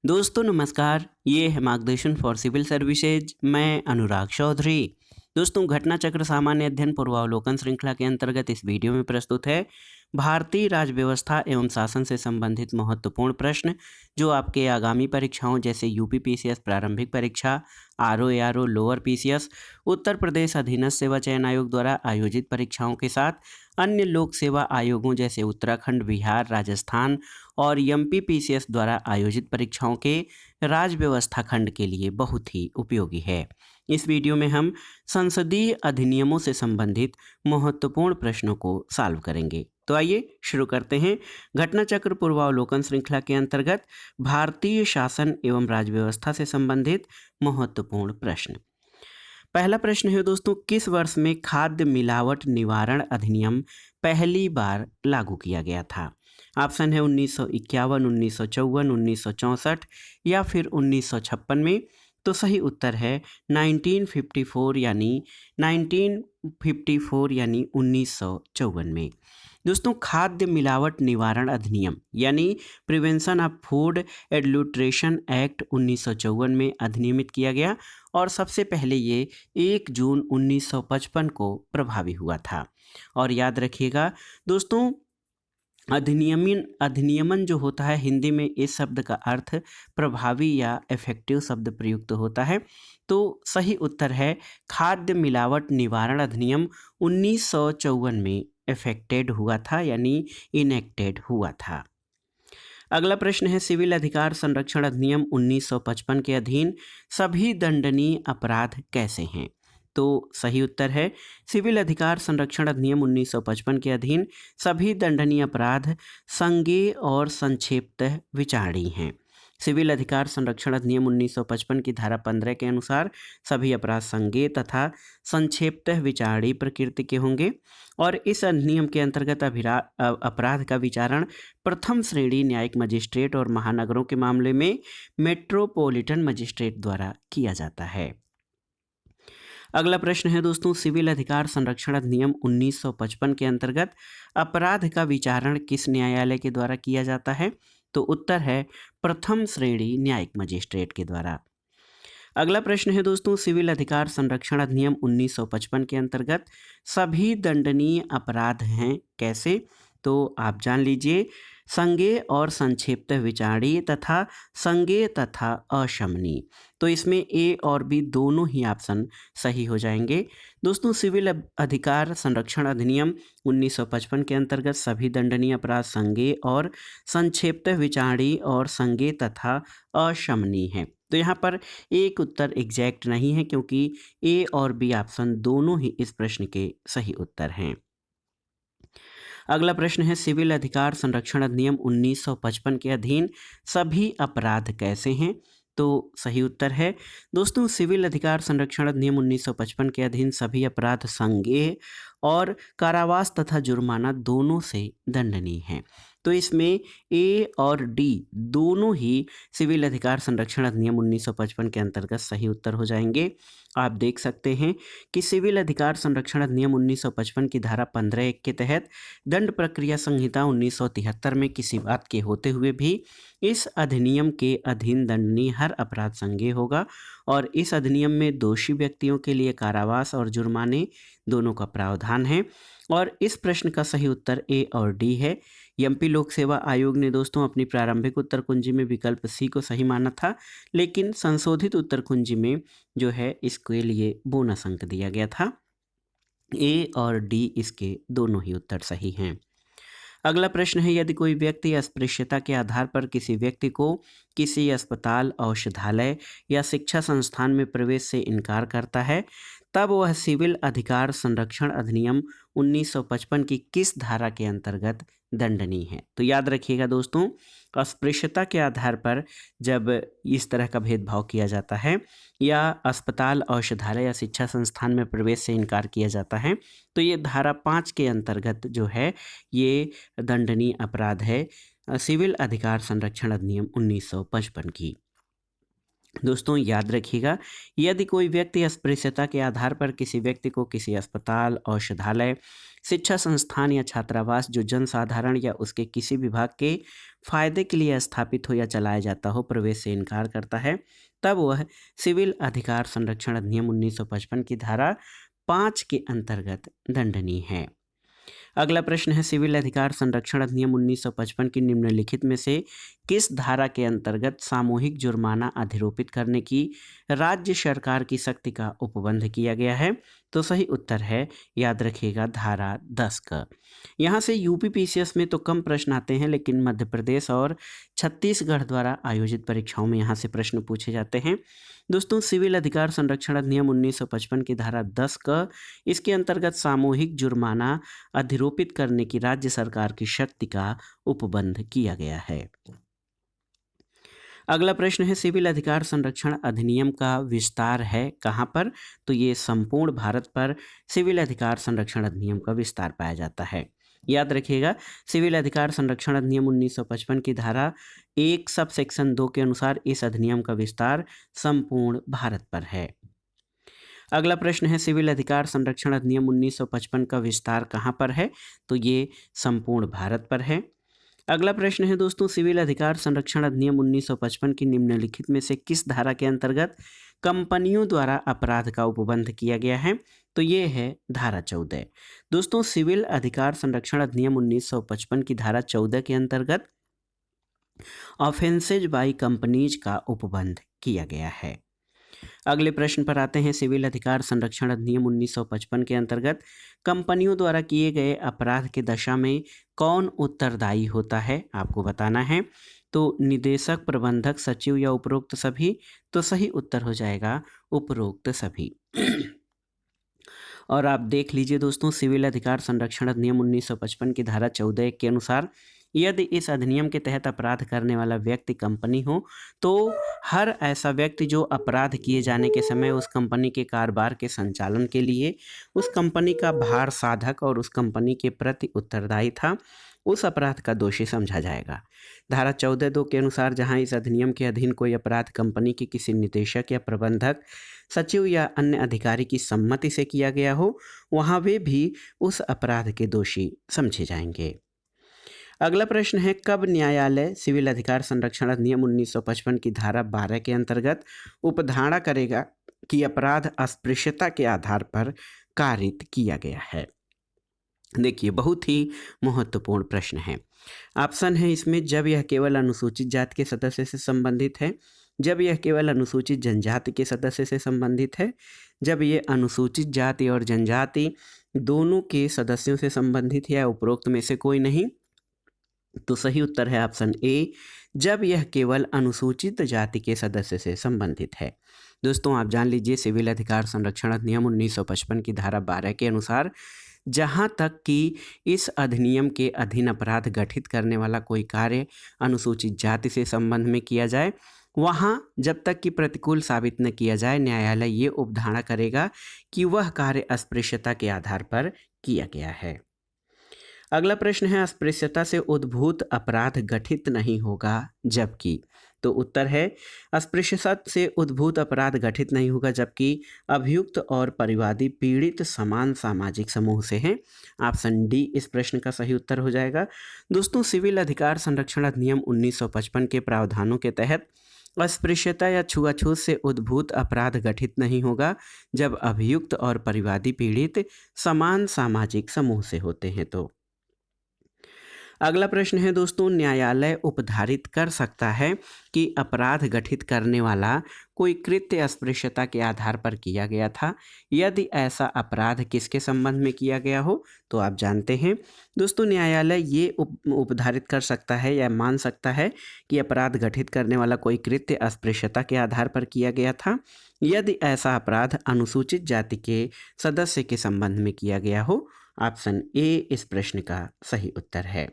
दोस्तों नमस्कार, ये है मार्गदर्शन फॉर सिविल सर्विसेज। मैं अनुराग चौधरी। दोस्तों घटना चक्र सामान्य अध्ययन पूर्वावलोकन श्रृंखला के अंतर्गत इस वीडियो में प्रस्तुत है भारतीय राज्य व्यवस्था एवं शासन से संबंधित महत्वपूर्ण प्रश्न जो आपके आगामी परीक्षाओं जैसे यूपी पीसीएस प्रारंभिक परीक्षा, RO ARO lower PCS, Uttar Pradesh अधीनस्थ सेवा चयन आयोग द्वारा आयोजित परीक्षाओं के साथ अन्य लोक सेवा आयोगों जैसे उत्तराखंड, बिहार, राजस्थान और एमपी पीसीएस द्वारा आयोजित परीक्षाओं के राज्य व्यवस्था खंड के लिए बहुत ही उपयोगी है। इस वीडियो में हम संसदीय अधिनियमों से संबंधित महत्वपूर्ण प्रश्नों को सॉल्व करेंगे। तो आइए शुरू करते हैं। घटना चक्र पूर्वावलोकन श्रृंखला के अंतर्गत भारतीय शासन एवं राज्य व्यवस्था से संबंधित महत्वपूर्ण प्रश्न। पहला प्रश्न है दोस्तों, किस वर्ष में खाद्य मिलावट निवारण अधिनियम पहली बार लागू किया गया था? ऑप्शन है 1951, 1954, 1964 या फिर 1956 में। तो सही उत्तर है 1954 यानी 1954 में। दोस्तों खाद्य मिलावट निवारण अधिनियम यानी prevention of food adulteration act 1954 में अधिनियमित किया गया और सबसे पहले ये 1 जून 1955 को प्रभावी हुआ था। और याद रखिएगा दोस्तों, अधिनियमन जो होता है हिंदी में इस शब्द का अर्थ प्रभावी या इफेक्टिव शब्द प्रयुक्त होता है। तो सही उत्तर है खाद्य मिलावट निवारण अधिनियम 1954 में इफेक्टेड हुआ था यानी इनेक्टेड हुआ था। अगला प्रश्न है, सिविल अधिकार संरक्षण अधिनियम 1955 के अधीन सभी दंडनीय अपराध कैसे हैं? तो सही उत्तर है सिविल अधिकार संरक्षण अधिनियम 1955 के अधीन सभी दंडनीय अपराध संज्ञेय और संक्षेपतः विचारणीय हैं। सिविल अधिकार संरक्षण अधिनियम 1955 की धारा 15 के अनुसार सभी अपराध संज्ञेय तथा संक्षेपतः विचारणीय प्रकृति के होंगे और इस अधिनियम के अंतर्गत अपराध का विचारण प्रथम श्रेणी न्यायिक मजिस्ट्रेट और महानगरों के मामले में मेट्रोपॉलिटन मजिस्ट्रेट द्वारा किया जाता है। अगला प्रश्न है दोस्तों, सिविल अधिकार संरक्षण अधिनियम 1955 के अंतर्गत अपराध का विचारण किस न्यायालय के द्वारा किया जाता है? तो उत्तर है प्रथम श्रेणी न्यायिक मजिस्ट्रेट के द्वारा। अगला प्रश्न है दोस्तों, सिविल अधिकार संरक्षण अधिनियम 1955 के अंतर्गत सभी दंडनीय अपराध हैं कैसे? तो आप जान लीजिए, संज्ञेय और संक्षेपतः विचारणीय तथा संज्ञेय तथा अशमनीय। तो इसमें ए और बी दोनों ही ऑप्शन सही हो जाएंगे। दोस्तों सिविल अधिकार संरक्षण अधिनियम 1955 के अंतर्गत सभी दंडनीय अपराध संज्ञेय और संक्षेपतः विचारणीय और संज्ञेय तथा अशमनीय हैं। तो यहाँ पर एक उत्तर एग्जैक्ट नहीं है क्योंकि ए और बी ऑप्शन दोनों ही इस प्रश्न के सही उत्तर हैं। अगला प्रश्न है, सिविल अधिकार संरक्षण अधिनियम 1955 के अधीन सभी अपराध कैसे हैं? तो सही उत्तर है दोस्तों सिविल अधिकार संरक्षण अधिनियम 1955 के अधीन सभी अपराध संज्ञेय और कारावास तथा जुर्माना दोनों से दंडनीय हैं। तो इसमें ए और डी दोनों ही सिविल अधिकार संरक्षण अधिनियम 1955 के अंतर्गत सही उत्तर हो जाएंगे। आप देख सकते हैं कि सिविल अधिकार संरक्षण अधिनियम 1955 की धारा 15(1) के तहत दंड प्रक्रिया संहिता 1973 में किसी बात के होते हुए भी इस अधिनियम के अधीन दंडनीय हर अपराध संज्ञेय होगा और इस अधिनियम में दोषी व्यक्तियों के लिए कारावास और जुर्माने दोनों का प्रावधान है। और इस प्रश्न का सही उत्तर ए और डी है। एमपी लोक सेवा आयोग ने दोस्तों अपनी प्रारंभिक उत्तर कुंजी में विकल्प सी को सही माना था, लेकिन संशोधित उत्तर कुंजी में जो है इसके लिए बोनस अंक दिया गया था। ए और डी इसके दोनों ही उत्तर सही हैं। अगला प्रश्न है, यदि कोई व्यक्ति अस्पृश्यता के आधार पर किसी व्यक्ति को किसी अस्पताल, औषधालय या शिक्षा संस्थान में प्रवेश से इनकार करता है तब वह सिविल अधिकार संरक्षण अधिनियम 1955 की किस धारा के अंतर्गत दंडनीय है? तो याद रखिएगा दोस्तों, अस्पृश्यता के आधार पर जब इस तरह का भेदभाव किया जाता है या अस्पताल, औषधालय या शिक्षा संस्थान में प्रवेश से इनकार किया जाता है तो ये धारा 5 के अंतर्गत जो है ये दंडनीय अपराध है सिविल अधिकार संरक्षण अधिनियम 1955 की। दोस्तों याद रखिएगा, यदि कोई व्यक्ति अस्पृश्यता के आधार पर किसी व्यक्ति को किसी अस्पताल, औषधालय, शिक्षा संस्थान या छात्रावास जो जनसाधारण या उसके किसी विभाग के फायदे के लिए स्थापित हो या चलाया जाता हो, प्रवेश से इनकार करता है, तब वह सिविल अधिकार संरक्षण अधिनियम 1955 की धारा 5 के अंतर्गत दंडनीय है। अगला प्रश्न है, सिविल अधिकार संरक्षण अधिनियम 1955 की निम्नलिखित में से किस धारा के अंतर्गत सामूहिक जुर्माना अधिरोपित करने की राज्य सरकार की शक्ति का उपबंध किया गया है? तो सही उत्तर है, याद रखिएगा, धारा 10 का। यहाँ से यूपी पीसीएस में तो कम प्रश्न आते हैं, लेकिन मध्य प्रदेश और छत्तीसगढ़ द्वारा आयोजित परीक्षाओं में यहाँ से प्रश्न पूछे जाते हैं। दोस्तों सिविल अधिकार संरक्षण अधिनियम 1955 की धारा 10 का, इसके अंतर्गत सामूहिक जुर्माना अधिरोपित करने की राज्य सरकार की शक्ति का उपबंध किया गया है। अगला प्रश्न है, सिविल अधिकार संरक्षण अधिनियम का विस्तार है कहाँ पर? तो ये संपूर्ण भारत पर सिविल अधिकार संरक्षण अधिनियम का विस्तार पाया जाता है। याद रखिएगा, सिविल अधिकार संरक्षण अधिनियम 1955 की धारा 1 सब सेक्शन 2 के अनुसार इस अधिनियम का विस्तार संपूर्ण भारत पर है। अगला प्रश्न है, सिविल अधिकार संरक्षण अधिनियम 1955 का विस्तार कहाँ पर है? तो ये संपूर्ण भारत पर है। अगला प्रश्न है दोस्तों, सिविल अधिकार संरक्षण अधिनियम 1955 की निम्नलिखित में से किस धारा के अंतर्गत कंपनियों द्वारा अपराध का उपबंध किया गया है? तो ये है धारा 14। दोस्तों सिविल अधिकार संरक्षण अधिनियम 1955 की धारा 14 के अंतर्गत ऑफेंसेज बाय कंपनीज का उपबंध किया गया है। अगले प्रश्न पर आते हैं, सिविल अधिकार संरक्षण अधिनियम 1955 के अंतर्गत कंपनियों द्वारा किए गए अपराध के दशा में कौन उत्तरदायी होता है? आपको बताना है। तो निदेशक, प्रबंधक, सचिव या उपरोक्त सभी? तो सही उत्तर हो जाएगा उपरोक्त सभी। और आप देख लीजिए दोस्तों, सिविल अधिकार संरक्षण अधिनियम 1955 की धारा 14 के अनुसार यदि इस अधिनियम के तहत अपराध करने वाला व्यक्ति कंपनी हो, तो हर ऐसा व्यक्ति जो अपराध किए जाने के समय उस कंपनी के कारोबार के संचालन के लिए उस कंपनी का भार साधक और उस कंपनी के प्रति उत्तरदायी था, उस अपराध का दोषी समझा जाएगा। धारा 14(2) के अनुसार जहां इस अधिनियम के अधीन कोई अपराध कंपनी के किसी निदेशक या प्रबंधक, सचिव या अन्य अधिकारी की सम्मति से किया गया हो, वहां वे भी उस अपराध के दोषी समझे जाएंगे। अगला प्रश्न है, कब न्यायालय सिविल अधिकार संरक्षण अधिनियम 1955 की धारा 12 के अंतर्गत उपधारणा करेगा कि अपराध अस्पृश्यता के आधार पर कारित किया गया है? देखिए, बहुत ही महत्वपूर्ण प्रश्न है। ऑप्शन है इसमें, जब यह केवल अनुसूचित जाति के सदस्य से संबंधित है, जब यह केवल अनुसूचित जनजाति के सदस्य से संबंधित है, जब ये अनुसूचित जाति और जनजाति दोनों के सदस्यों से संबंधित है, या उपरोक्त में से कोई नहीं। तो सही उत्तर है ऑप्शन ए, जब यह केवल अनुसूचित जाति के सदस्य से संबंधित है। दोस्तों आप जान लीजिए, सिविल अधिकार संरक्षण अधिनियम 1955 की धारा 12 के अनुसार जहाँ तक कि इस अधिनियम के अधीन अपराध गठित करने वाला कोई कार्य अनुसूचित जाति से संबंध में किया जाए, वहाँ जब तक कि प्रतिकूल साबित न किया जाए, न्यायालय ये उपधारणा करेगा कि वह कार्य अस्पृश्यता के आधार पर किया गया है। अगला प्रश्न है, अस्पृश्यता से उद्भूत अपराध गठित नहीं होगा जबकि? तो उत्तर है, अस्पृश्यता से उद्भूत अपराध गठित नहीं होगा जबकि अभियुक्त और परिवादी पीड़ित समान सामाजिक समूह से हैं। ऑप्शन डी इस प्रश्न का सही उत्तर हो जाएगा। दोस्तों सिविल अधिकार संरक्षण अधिनियम 1955 के प्रावधानों के तहत अस्पृश्यता या छुआछूत से उद्भूत अपराध गठित नहीं होगा जब अभियुक्त और परिवादी पीड़ित समान सामाजिक समूह से होते हैं। तो अगला प्रश्न है दोस्तों, न्यायालय उपधारित कर सकता है कि अपराध गठित करने वाला कोई कृत्य अस्पृश्यता के आधार पर किया गया था, यदि ऐसा अपराध किसके संबंध में किया गया हो? तो आप जानते हैं दोस्तों, न्यायालय ये उपधारित कर सकता है या मान सकता है कि अपराध गठित करने वाला कोई कृत्य अस्पृश्यता के आधार पर किया गया था, यदि ऐसा अपराध अनुसूचित जाति के सदस्य के संबंध में किया गया हो। ऑप्शन ए इस प्रश्न का सही उत्तर है।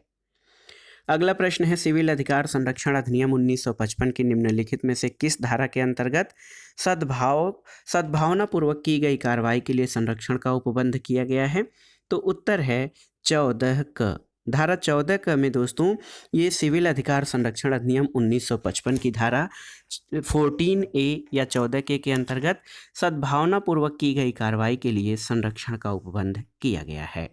अगला प्रश्न है, सिविल अधिकार संरक्षण अधिनियम 1955 की निम्नलिखित में से किस धारा के अंतर्गत सद्भावना पूर्वक की गई कार्रवाई के लिए संरक्षण का उपबंध किया गया है? तो उत्तर है 14 क। धारा 14 का में दोस्तों ये सिविल अधिकार संरक्षण अधिनियम 1955 की धारा 14A या 14 के अंतर्गत सद्भावना पूर्वक की गई कार्रवाई के लिए संरक्षण का उपबंध किया गया है।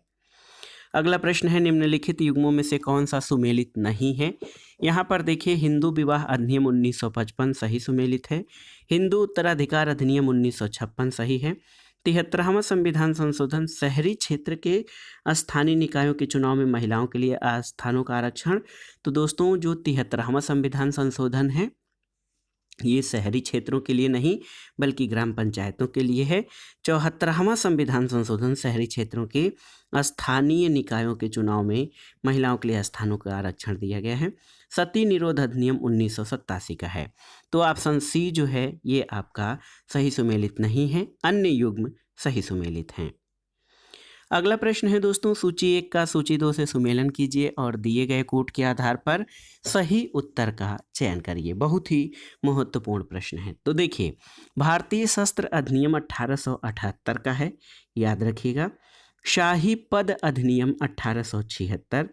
अगला प्रश्न है, निम्नलिखित युग्मों में से कौन सा सुमेलित नहीं है? यहाँ पर देखिए, हिंदू विवाह अधिनियम 1955 सही सुमेलित है। हिंदू उत्तराधिकार अधिनियम 1956 सही है। 73वां संविधान संशोधन शहरी क्षेत्र के स्थानीय निकायों के चुनाव में महिलाओं के लिए स्थानों का आरक्षण। तो दोस्तों जो 73वां संविधान संशोधन है ये शहरी क्षेत्रों के लिए नहीं बल्कि ग्राम पंचायतों के लिए है। 74वां संविधान संशोधन शहरी क्षेत्रों के स्थानीय निकायों के चुनाव में महिलाओं के लिए स्थानों का आरक्षण दिया गया है। सती निरोध अधिनियम 1987 का है। तो ऑप्शन सी जो है ये आपका सही सुमेलित नहीं है, अन्य युग्म सही सुमेलित हैं। अगला प्रश्न है दोस्तों, सूची 1 का सूची 2 से सुमेलन कीजिए और दिए गए कोड के आधार पर सही उत्तर का चयन करिए। बहुत ही महत्वपूर्ण प्रश्न है। तो देखिए, भारतीय शस्त्र अधिनियम 1878 का है, याद रखिएगा। शाही पद अधिनियम 1876,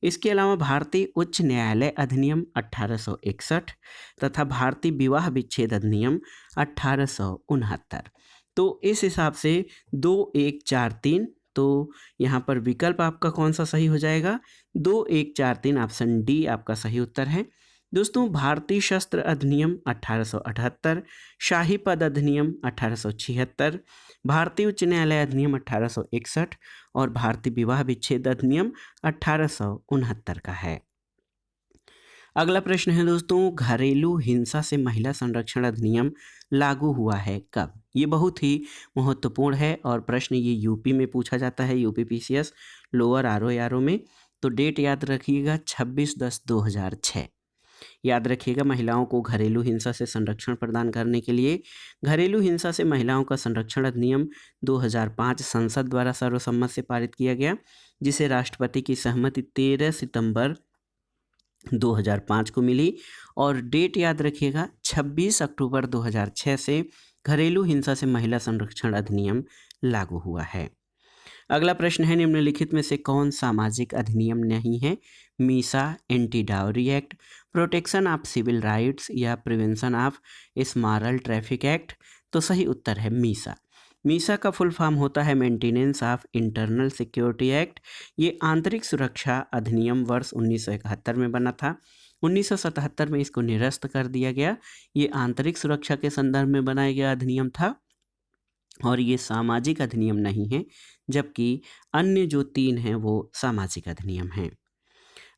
इसके अलावा भारतीय उच्च न्यायालय अधिनियम 1861 तथा भारतीय विवाह विच्छेद अधिनियम 1869। तो इस हिसाब से 2 1 4 3, तो यहाँ पर विकल्प आपका कौन सा सही हो जाएगा? 2 1 4 3 ऑप्शन डी आपका सही उत्तर है। दोस्तों भारतीय शस्त्र अधिनियम 1878, शाही पद अधिनियम 1876, भारतीय उच्च न्यायालय अधिनियम 1861 और भारतीय विवाह विच्छेद अधिनियम 1869 का है। अगला प्रश्न है दोस्तों, घरेलू हिंसा से महिला संरक्षण अधिनियम लागू हुआ है कब? ये बहुत ही महत्वपूर्ण है और प्रश्न ये यूपी में पूछा जाता है, यूपी पीसीएस लोअर आरओ में। तो डेट याद रखिएगा 26/10/2006। याद रखिएगा, महिलाओं को घरेलू हिंसा से संरक्षण प्रदान करने के लिए घरेलू हिंसा से महिलाओं का संरक्षण अधिनियम 2005 संसद द्वारा सर्वसम्मत से पारित किया गया, जिसे राष्ट्रपति की सहमति 13 सितंबर 2005 को मिली। और डेट याद रखिएगा 26 अक्टूबर 2006 से घरेलू हिंसा से महिला संरक्षण अधिनियम लागू हुआ है। अगला प्रश्न है, निम्नलिखित में से कौन सामाजिक अधिनियम नहीं है? MISA, anti dowry act, protection of civil rights या prevention of small traffic act. तो सही उत्तर है मीसा। मीसा का फुल फॉर्म होता है maintenance of internal security act. ये आंतरिक सुरक्षा अधिनियम वर्ष 1971 में बना था। 1977 में इसको निरस्त कर दिया गया। ये आंतरिक सुरक्षा के संदर्भ में बनाया गया अधिनियम था और ये सामाजिक अधिनियम नहीं है, जबकि अन्य जो 3 हैं वो सामाजिक अधिनियम हैं।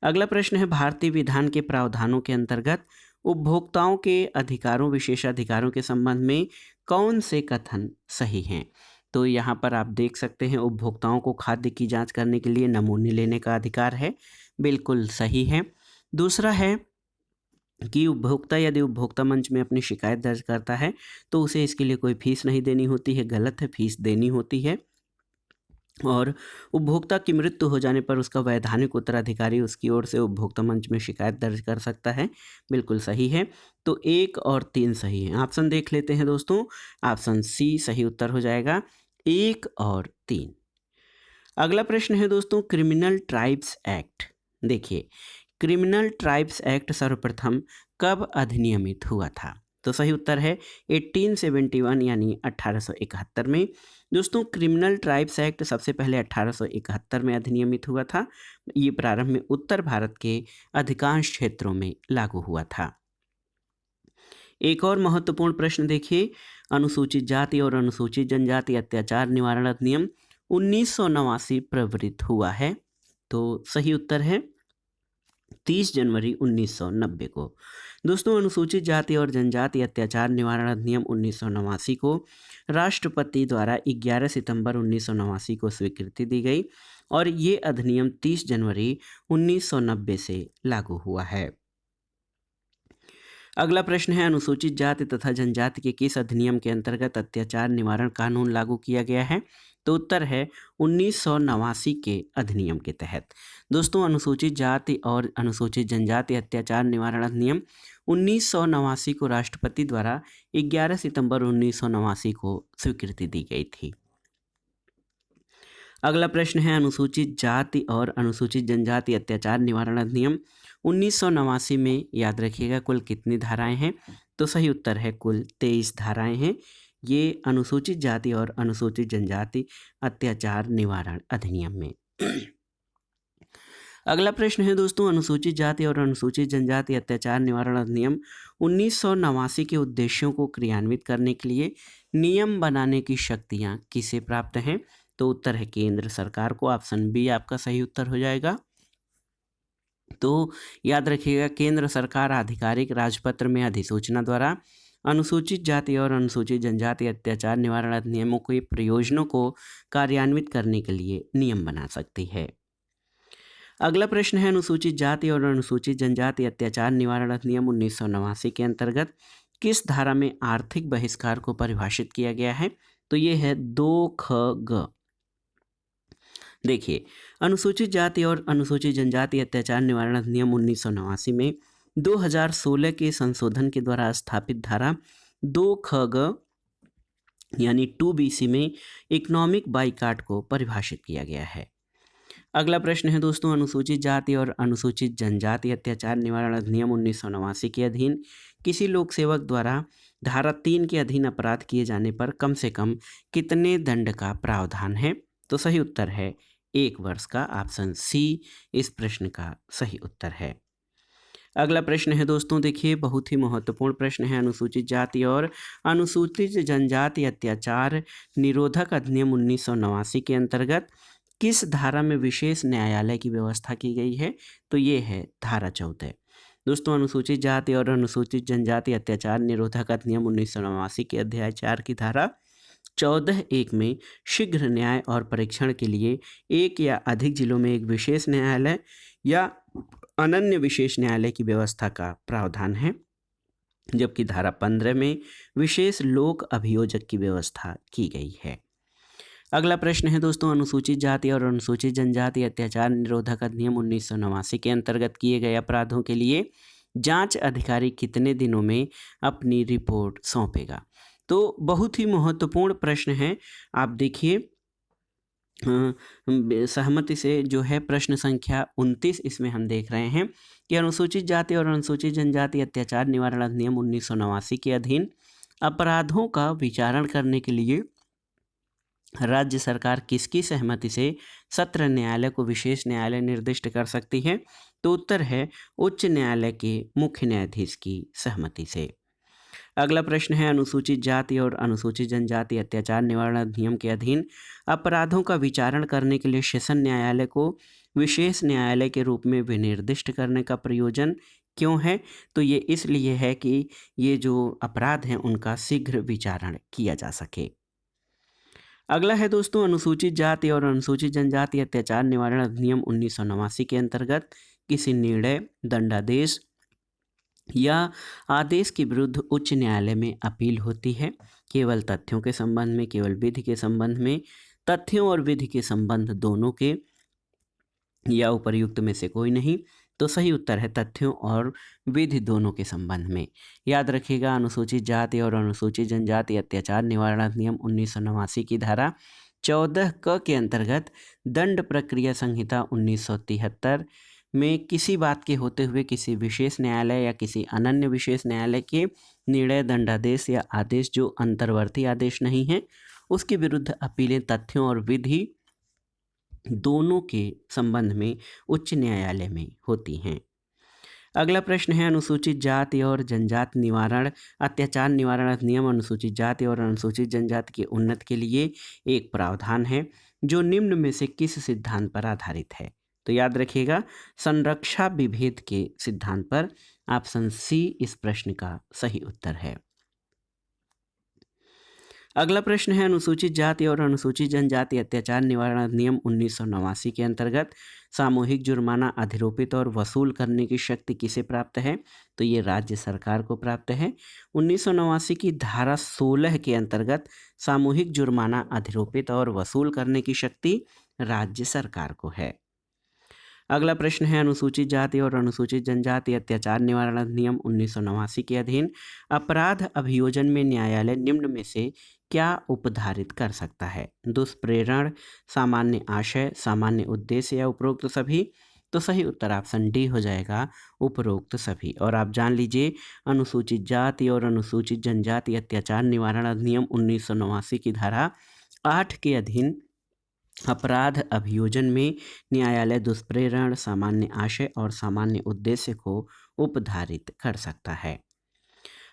अगला प्रश्न है, भारतीय विधान के प्रावधानों के अंतर्गत उपभोक्ताओं के अधिकारों विशेषाधिकारों के संबंध में कौन से कथन सही हैं? तो यहाँ पर आप देख सकते हैं, उपभोक्ताओं को खाद्य की जांच करने के लिए नमूने लेने का अधिकार है, बिल्कुल सही है। दूसरा है कि उपभोक्ता यदि उपभोक्ता मंच में अपनी शिकायत दर्ज करता है तो उसे इसके लिए कोई फीस नहीं देनी होती है, गलत है, फीस देनी होती है। और उपभोक्ता की मृत्यु हो जाने पर उसका वैधानिक उत्तराधिकारी उसकी ओर से उपभोक्ता मंच में शिकायत दर्ज कर सकता है, बिल्कुल सही है। तो 1 और 3 सही है। ऑप्शन देख लेते हैं दोस्तों, ऑप्शन सी सही उत्तर हो जाएगा, 1 और 3। अगला प्रश्न है दोस्तों, क्रिमिनल ट्राइब्स एक्ट। देखिए, क्रिमिनल ट्राइब्स एक्ट सर्वप्रथम कब अधिनियमित हुआ था? तो सही उत्तर है 1871 यानी 1871 में। दोस्तों क्रिमिनल ट्राइब्स एक्ट सबसे पहले 1871 में अधिनियमित हुआ था। ये प्रारंभ में उत्तर भारत के अधिकांश क्षेत्रों में लागू हुआ था। एक और महत्वपूर्ण प्रश्न देखिए, अनुसूचित जाति और अनुसूचित जनजाति अत्याचार निवारण अधिनियम 1989 प्रवृत्त हुआ है। तो सही उत्तर है 30 जनवरी 1990 को। दोस्तों अनुसूचित जाति और जनजाति अत्याचार निवारण अधिनियम 1989 को राष्ट्रपति द्वारा 11 सितंबर 1989 को स्वीकृति दी गई और ये अधिनियम 30 जनवरी 1990 से लागू हुआ है। अगला प्रश्न है, अनुसूचित जाति तथा जनजाति के किस अधिनियम के अंतर्गत अत्याचार निवारण कानून लागू किया गया है? तो उत्तर है 1989 के अधिनियम के तहत। दोस्तों अनुसूचित जाति और अनुसूचित जनजाति अत्याचार निवारण अधिनियम 1989 को राष्ट्रपति द्वारा 11 सितंबर 1989 को स्वीकृति दी गई थी। अगला प्रश्न है अनुसूचित जाति और अनुसूचित जनजाति अत्याचार निवारण अधिनियम 1989 में याद रखिएगा कुल कितनी धाराएं हैं? तो सही उत्तर है कुल 23 धाराएं हैं। ये अनुसूचित जाति और अनुसूचित जनजाति अत्याचार निवारण अधिनियम में। अगला प्रश्न है दोस्तों अनुसूचित जाति और अनुसूचित जनजाति अत्याचार निवारण अधिनियम 1989 के उद्देश्यों को क्रियान्वित करने के लिए नियम बनाने की शक्तियां किसे प्राप्त हैं? तो उत्तर है केंद्र सरकार को। ऑप्शन बी आपका सही उत्तर हो जाएगा। तो याद रखिएगा केंद्र सरकार आधिकारिक राजपत्र में अधिसूचना द्वारा अनुसूचित जाति और अनुसूचित जनजाति अत्याचार निवारण अधिनियमों के प्रयोजनों को कार्यान्वित करने के लिए नियम बना सकती है। अगला प्रश्न है अनुसूचित जाति और अनुसूचित जनजाति अत्याचार निवारण अधिनियम 1989 के अंतर्गत किस धारा में आर्थिक बहिष्कार को परिभाषित किया गया है? तो ये है 2ख ग। देखिए अनुसूचित जाति और अनुसूचित जनजाति अत्याचार निवारण अधिनियम 1989 में 2016 के संशोधन के द्वारा स्थापित धारा 2ख ग यानी 2BC में इकोनॉमिक बाइकाट को परिभाषित किया गया है। अगला प्रश्न है दोस्तों अनुसूचित जाति और अनुसूचित जनजाति अत्याचार निवारण अधिनियम 1989 के अधीन किसी लोक सेवक द्वारा धारा 3 के अधीन अपराध किए जाने पर कम से कम कितने दंड का प्रावधान है? तो सही उत्तर है 1 वर्ष का। ऑप्शन सी इस प्रश्न का सही उत्तर है। अगला प्रश्न है दोस्तों देखिए बहुत ही महत्वपूर्ण प्रश्न है अनुसूचित जाति और अनुसूचित जनजाति अत्याचार निरोधक अधिनियम 1989 के अंतर्गत किस धारा में विशेष न्यायालय की व्यवस्था की गई है? तो ये है धारा 14। दोस्तों अनुसूचित जाति और अनुसूचित जनजाति अत्याचार निरोधक अधिनियम 1989 के अध्याय 4 की धारा 14(1) में शीघ्र न्याय और परीक्षण के लिए एक या अधिक जिलों में एक विशेष न्यायालय या अनन्य विशेष न्यायालय की व्यवस्था का प्रावधान है, जबकि धारा 15 में विशेष लोक अभियोजक की व्यवस्था की गई है। अगला प्रश्न है दोस्तों अनुसूचित जाति और अनुसूचित जनजाति अत्याचार निरोधक अधिनियम 1989 के अंतर्गत किए गए अपराधों के लिए जांच अधिकारी कितने दिनों में अपनी रिपोर्ट सौंपेगा? तो बहुत ही महत्वपूर्ण प्रश्न है। आप देखिए सहमति से जो है प्रश्न संख्या 29 इसमें हम देख रहे हैं कि अनुसूचित जाति और अनुसूचित जनजाति अत्याचार निवारण अधिनियम 1989 के अधीन अपराधों का विचारण करने के लिए राज्य सरकार किसकी सहमति से सत्र न्यायालय को विशेष न्यायालय निर्दिष्ट कर सकती है? तो उत्तर है उच्च न्यायालय के मुख्य न्यायाधीश की सहमति से। अगला प्रश्न है अनुसूचित जाति और अनुसूचित जनजाति अत्याचार निवारण अधिनियम के अधीन अपराधों का विचारण करने के लिए सेशन न्यायालय को विशेष न्यायालय के रूप में विनिर्दिष्ट करने का प्रयोजन क्यों है? तो ये इसलिए है कि ये जो अपराध हैं उनका शीघ्र विचारण किया जा सके। अगला है दोस्तों अनुसूचित जाति और अनुसूचित जनजाति अत्याचार निवारण अधिनियम 1989 के अंतर्गत किसी निर्णय, दंडादेश या आदेश के विरुद्ध उच्च न्यायालय में अपील होती है? केवल तथ्यों के संबंध में, केवल विधि के संबंध में, तथ्यों और विधि के संबंध दोनों के, या उपर्युक्त में से कोई नहीं? तो सही उत्तर है तथ्यों और विधि दोनों के संबंध में। याद रखिएगा अनुसूचित जाति और अनुसूचित जनजाति अत्याचार निवारण अधिनियम 1989 की धारा 14(क) के अंतर्गत दंड प्रक्रिया संहिता 1973 में किसी बात के होते हुए किसी विशेष न्यायालय या किसी अनन्य विशेष न्यायालय के निर्णय, दंडादेश या आदेश जो अंतर्वर्ती आदेश नहीं है उसके विरुद्ध अपीलें तथ्यों और विधि दोनों के संबंध में उच्च न्यायालय में होती हैं। अगला प्रश्न है अनुसूचित जाति और जनजाति निवारण अत्याचार निवारण अधिनियम अनुसूचित जाति और अनुसूचित जनजाति के उन्नति के लिए एक प्रावधान है जो निम्न में से किस सिद्धांत पर आधारित है? तो याद रखिएगा संरक्षा विभेद के सिद्धांत पर। ऑप्शन सी इस प्रश्न का सही उत्तर है। अगला प्रश्न है अनुसूचित जाति और अनुसूचित जनजाति अत्याचार निवारण अधिनियम 1989 के अंतर्गत सामूहिक जुर्माना अधिरोपित और वसूल करने की शक्ति किसे प्राप्त है? तो ये राज्य सरकार को प्राप्त है। 1989 की धारा 16 के अंतर्गत सामूहिक जुर्माना अधिरोपित और वसूल करने की शक्ति राज्य सरकार को है। अगला प्रश्न है अनुसूचित जाति और अनुसूचित जनजाति अत्याचार निवारण अधिनियम 1989 के अधीन अपराध अभियोजन में न्यायालय निम्न में से क्या उपधारित कर सकता है? दुष्प्रेरण, सामान्य आशय, सामान्य उद्देश्य या उपरोक्त सभी? तो सही उत्तर ऑप्शन डी हो जाएगा, उपरोक्त सभी। और आप जान लीजिए अनुसूचित जाति और अनुसूचित जनजाति अत्याचार निवारण अधिनियम 1989 की धारा 8 के अधीन अपराध अभियोजन में न्यायालय दुष्प्रेरण, सामान्य आशय और सामान्य उद्देश्य को उपधारित कर सकता है।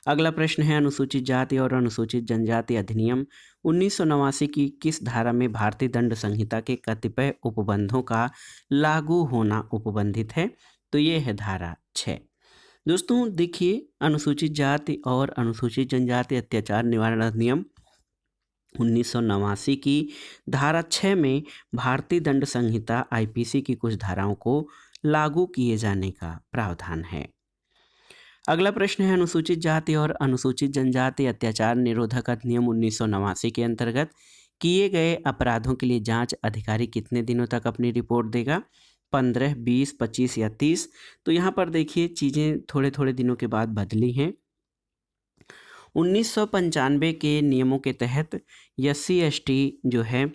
अगला प्रश्न है अनुसूचित जाति और अनुसूचित जनजाति अधिनियम 1989 की किस धारा में भारतीय दंड संहिता के कतिपय उपबंधों का लागू होना उपबंधित है? तो ये है धारा 6। दोस्तों देखिए अनुसूचित जाति और अनुसूचित जनजाति अत्याचार निवारण अधिनियम 1989 की धारा 6 में भारतीय दंड संहिता आईपीसी की कुछ धाराओं को लागू किए जाने का प्रावधान है। अगला प्रश्न है अनुसूचित जाति और अनुसूचित जनजाति अत्याचार निरोधक अधिनियम 1989 के अंतर्गत किए गए अपराधों के लिए जांच अधिकारी कितने दिनों तक अपनी रिपोर्ट देगा? 15, 20, 25 या 30? तो यहाँ पर देखिए चीज़ें थोड़े थोड़े दिनों के बाद बदली हैं। 1995 के नियमों के तहत SC/ST जो है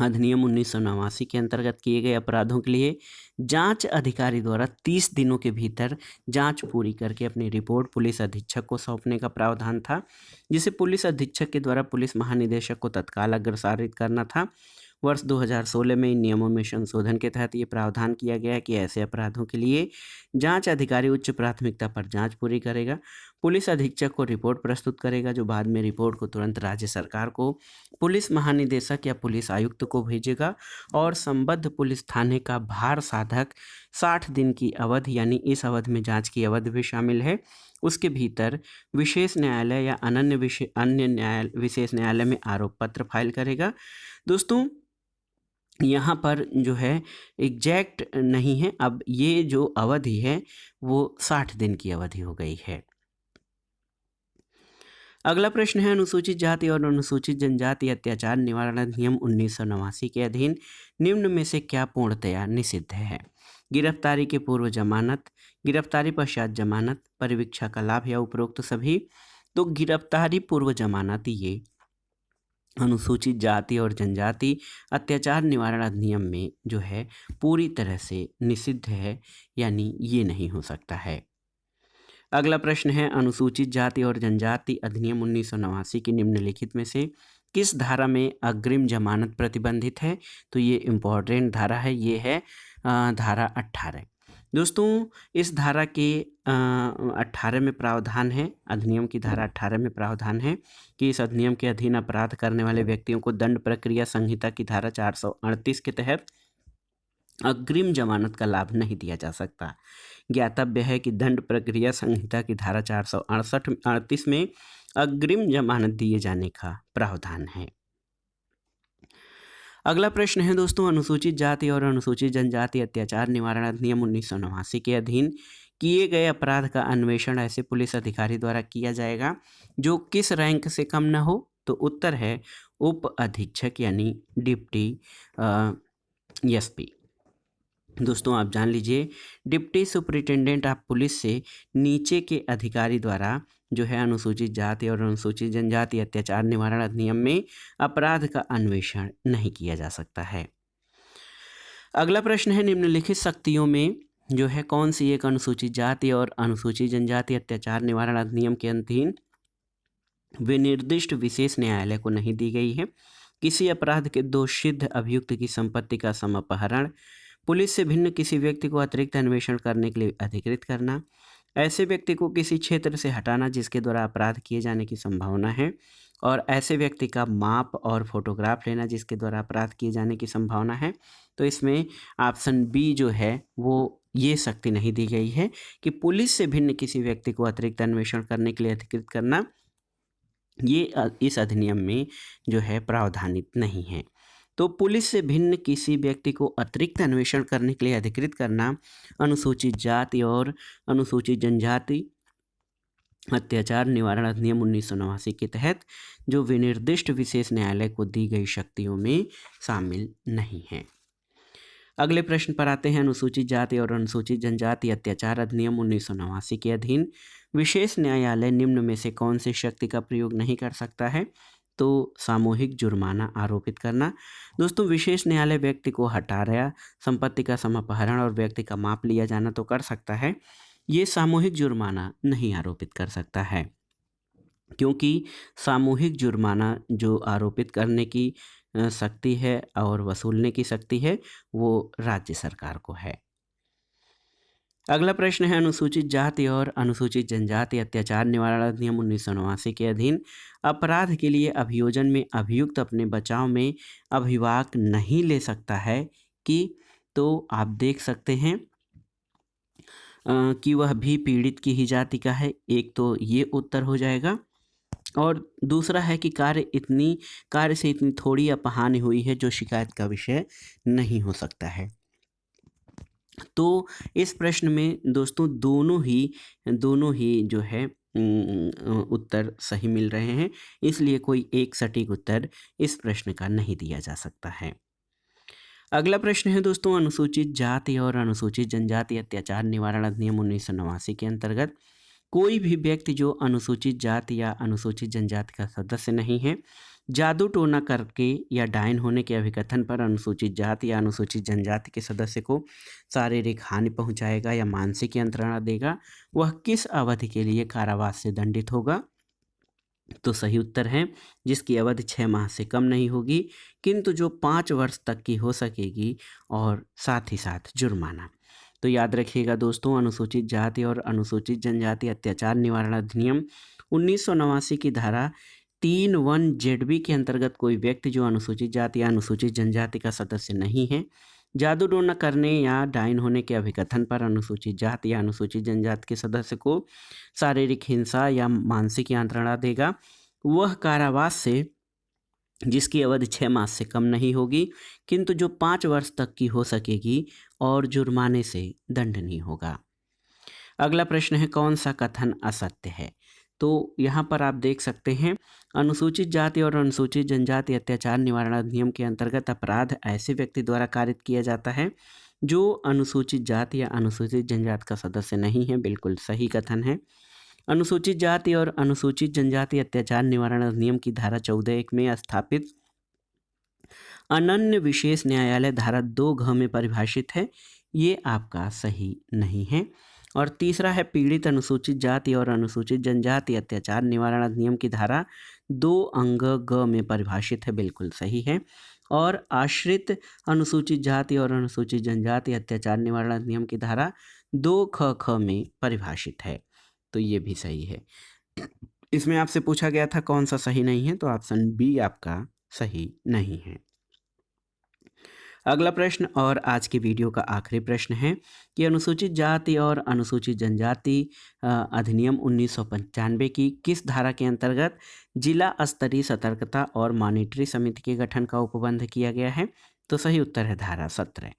अधिनियम 1989 के अंतर्गत किए गए अपराधों के लिए जांच अधिकारी द्वारा 30 दिनों के भीतर जांच पूरी करके अपनी रिपोर्ट पुलिस अधीक्षक को सौंपने का प्रावधान था, जिसे पुलिस अधीक्षक के द्वारा पुलिस महानिदेशक को तत्काल अग्रसारित करना था। वर्ष 2016 में इन नियमों में संशोधन के तहत ये प्रावधान किया गया कि ऐसे अपराधों के लिए जांच अधिकारी उच्च प्राथमिकता पर जांच पूरी करेगा, पुलिस अधीक्षक को रिपोर्ट प्रस्तुत करेगा, जो बाद में रिपोर्ट को तुरंत राज्य सरकार को, पुलिस महानिदेशक या पुलिस आयुक्त को भेजेगा और संबद्ध पुलिस थाने का भार साधक 60 दिन की अवधि, यानी इस अवधि में जांच की अवधि भी शामिल है, उसके भीतर विशेष न्यायालय या अन्य विशेष न्यायालय में आरोप पत्र फाइल करेगा। दोस्तों यहाँ पर जो है एग्जैक्ट नहीं है, अब ये जो अवधि है वो 60 दिन की अवधि हो गई है। अगला प्रश्न है अनुसूचित जाति और अनुसूचित जनजाति अत्याचार निवारण अधिनियम 1989 के अधीन निम्न में से क्या पूर्णतया निषिद्ध है? गिरफ्तारी के पूर्व जमानत, गिरफ्तारी पश्चात जमानत, परिवीक्षा का लाभ या उपरोक्त सभी? तो गिरफ्तारी पूर्व जमानत ये अनुसूचित जाति और जनजाति अत्याचार निवारण अधिनियम में जो है पूरी तरह से निषिद्ध है, यानी ये नहीं हो सकता है। अगला प्रश्न है अनुसूचित जाति और जनजाति अधिनियम 1989 की निम्नलिखित में से किस धारा में अग्रिम जमानत प्रतिबंधित है? तो ये इम्पोर्टेंट धारा है, ये है धारा 18। दोस्तों इस धारा के 18 में प्रावधान है, अधिनियम की धारा 18 में प्रावधान है कि इस अधिनियम के अधीन अपराध करने वाले व्यक्तियों को दंड प्रक्रिया संहिता की धारा 438 के तहत अग्रिम जमानत का लाभ नहीं दिया जा सकता। ज्ञातव्य है कि दंड प्रक्रिया संहिता की धारा 438 में अग्रिम जमानत दिए जाने का प्रावधान है। अगला प्रश्न है दोस्तों अनुसूचित जाति और अनुसूचित जनजाति अत्याचार निवारण अधिनियम 1989 के अधीन किए गए अपराध का अन्वेषण ऐसे पुलिस अधिकारी द्वारा किया जाएगा जो किस रैंक से कम न हो? तो उत्तर है उप अधीक्षक यानी डिप्टी एसपी। दोस्तों आप जान लीजिए डिप्टी सुपरिटेंडेंट ऑफ पुलिस से नीचे के अधिकारी द्वारा जो है अनुसूचित जाति और अनुसूचित जनजाति अत्याचार निवारण अधिनियम में अपराध का अन्वेषण नहीं किया जा सकता है। अगला प्रश्न है निम्नलिखित शक्तियों में जो है कौन सी एक अनुसूचित जाति और अनुसूचित जनजाति अत्याचार निवारण अधिनियम के अधीन विनिर्दिष्ट विशेष न्यायालय को नहीं दी गई है? किसी अपराध के दोषसिद्ध अभियुक्त की संपत्ति का समअपहरण, पुलिस से भिन्न किसी व्यक्ति को अतिरिक्त अन्वेषण करने के लिए अधिकृत करना, ऐसे व्यक्ति को किसी क्षेत्र से हटाना जिसके द्वारा अपराध किए जाने की संभावना है, और ऐसे व्यक्ति का माप और फोटोग्राफ लेना जिसके द्वारा अपराध किए जाने की संभावना है। तो इसमें ऑप्शन बी जो है वो ये शक्ति नहीं दी गई है कि पुलिस से भिन्न किसी व्यक्ति को अतिरिक्त अन्वेषण करने के लिए अधिकृत करना, ये इस अधिनियम में जो है प्रावधानित नहीं है। तो पुलिस से भिन्न किसी व्यक्ति को अतिरिक्त अन्वेषण करने के लिए अधिकृत करना अनुसूचित जाति और अनुसूचित जनजाति अत्याचार निवारण अधिनियम 1989 के तहत जो विनिर्दिष्ट विशेष न्यायालय को दी गई शक्तियों में शामिल नहीं है। अगले प्रश्न पर आते हैं। अनुसूचित जाति और अनुसूचित जनजाति अत्याचार अधिनियम 1989 के अधीन विशेष न्यायालय निम्न में से कौन सी शक्ति का प्रयोग नहीं कर सकता है? तो सामूहिक जुर्माना आरोपित करना। दोस्तों, विशेष न्यायालय व्यक्ति को हटाया, संपत्ति का समापहरण और व्यक्ति का माप लिया जाना तो कर सकता है, ये सामूहिक जुर्माना नहीं आरोपित कर सकता है, क्योंकि सामूहिक जुर्माना जो आरोपित करने की शक्ति है और वसूलने की शक्ति है वो राज्य सरकार को है। अगला प्रश्न है। अनुसूचित जाति और अनुसूचित जनजाति अत्याचार निवारण अधिनियम 1989 के अधीन अपराध के लिए अभियोजन में अभियुक्त अपने बचाव में अभिभाषक नहीं ले सकता है कि? तो आप देख सकते हैं कि वह भी पीड़ित की ही जाति का है। एक तो ये उत्तर हो जाएगा, और दूसरा है कि कार्य से इतनी थोड़ी अपहानि हुई है जो शिकायत का विषय नहीं हो सकता है। तो इस प्रश्न में दोस्तों दोनों ही जो है उत्तर सही मिल रहे हैं, इसलिए कोई एक सटीक उत्तर इस प्रश्न का नहीं दिया जा सकता है। अगला प्रश्न है दोस्तों। अनुसूचित जाति और अनुसूचित जनजाति अत्याचार निवारण अधिनियम 1989 के अंतर्गत कोई भी व्यक्ति जो अनुसूचित जाति या अनुसूचित जनजाति का सदस्य नहीं है, जादू टोना करके या डायन होने के अभिकथन पर अनुसूचित जाति या अनुसूचित जनजाति के सदस्य को शारीरिक हानि पहुंचाएगा या मानसिक यंत्रणा देगा, वह किस अवधि के लिए कारावास से दंडित होगा? तो सही उत्तर है जिसकी अवधि 6 माह से कम नहीं होगी, किंतु जो 5 वर्ष तक की हो सकेगी, और साथ ही साथ जुर्माना। तो याद रखिएगा दोस्तों, अनुसूचित जाति और अनुसूचित जनजाति अत्याचार निवारण अधिनियम 1989 की धारा 3(1)ZB के अंतर्गत कोई व्यक्ति जो अनुसूचित जाति या अनुसूचित जनजाति का सदस्य नहीं है, जादू टोना करने या डायन होने के अभिकथन पर अनुसूचित जाति या अनुसूचित जनजाति के सदस्य को शारीरिक हिंसा या मानसिक यंत्रणा देगा, वह कारावास से जिसकी अवधि 6 माह से कम नहीं होगी, किंतु जो 5 वर्ष तक की हो सकेगी, और जुर्माने से दंडनीय होगा। अगला प्रश्न है। कौन सा कथन असत्य है? तो यहाँ पर आप देख सकते हैं, अनुसूचित जाति और अनुसूचित जनजाति अत्याचार निवारण अधिनियम के अंतर्गत अपराध ऐसे व्यक्ति द्वारा कारित किया जाता है जो अनुसूचित जाति या अनुसूचित जनजाति का सदस्य नहीं है। बिल्कुल सही कथन है। अनुसूचित जाति और अनुसूचित जनजाति अत्याचार निवारण अधिनियम की धारा 14(1) में स्थापित अनन्य विशेष न्यायालय धारा 2(घ) में परिभाषित है, ये आपका सही नहीं है। और तीसरा है। पीड़ित अनुसूचित जाति और अनुसूचित जनजाति अत्याचार निवारण अधिनियम की धारा 2(ग) में परिभाषित है, बिल्कुल सही है। और आश्रित अनुसूचित जाति और अनुसूचित जनजाति अत्याचार निवारण अधिनियम की धारा 2(ख) में परिभाषित है, तो ये भी सही है। इसमें आपसे पूछा गया था कौन सा सही नहीं है, तो ऑप्शन बी आपका सही नहीं है। अगला प्रश्न और आज की वीडियो का आखिरी प्रश्न है कि अनुसूचित जाति और अनुसूचित जनजाति अधिनियम 1995 की किस धारा के अंतर्गत जिला स्तरीय सतर्कता और मॉनिटरी समिति के गठन का उपबंध किया गया है? तो सही उत्तर है धारा 17।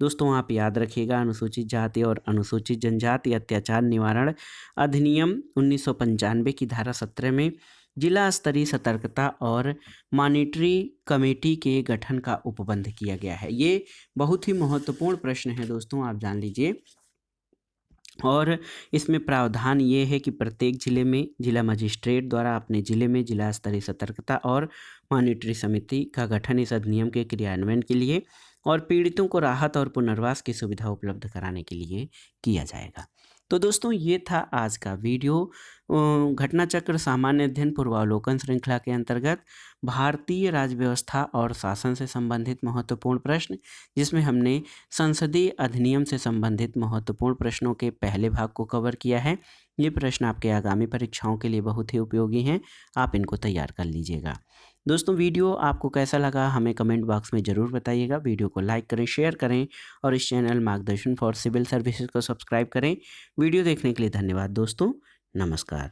दोस्तों, आप याद रखिएगा, अनुसूचित जाति और अनुसूचित जनजाति अत्याचार निवारण अधिनियम 1995 की धारा 17 में जिला स्तरीय सतर्कता और मॉनिटरी कमेटी के गठन का उपबंध किया गया है। ये बहुत ही महत्वपूर्ण प्रश्न है दोस्तों, आप जान लीजिए। और इसमें प्रावधान ये है कि प्रत्येक जिले में जिला मजिस्ट्रेट द्वारा अपने जिले में जिला स्तरीय सतर्कता और मॉनिटरी समिति का गठन इस अधिनियम के क्रियान्वयन के लिए और पीड़ितों को राहत और पुनर्वास की सुविधा उपलब्ध कराने के लिए किया जाएगा। तो दोस्तों, ये था आज का वीडियो घटना चक्र सामान्य अध्ययन पूर्वावलोकन श्रृंखला के अंतर्गत भारतीय राज्य व्यवस्था और शासन से संबंधित महत्वपूर्ण प्रश्न, जिसमें हमने संसदीय अधिनियम से संबंधित महत्वपूर्ण प्रश्नों के पहले भाग को कवर किया है। ये प्रश्न आपके आगामी परीक्षाओं के लिए बहुत ही उपयोगी हैं, आप इनको तैयार कर लीजिएगा। दोस्तों, वीडियो आपको कैसा लगा हमें कमेंट बॉक्स में ज़रूर बताइएगा। वीडियो को लाइक करें, शेयर करें और इस चैनल मार्गदर्शन फॉर सिविल सर्विसेज को सब्सक्राइब करें। वीडियो देखने के लिए धन्यवाद दोस्तों, नमस्कार।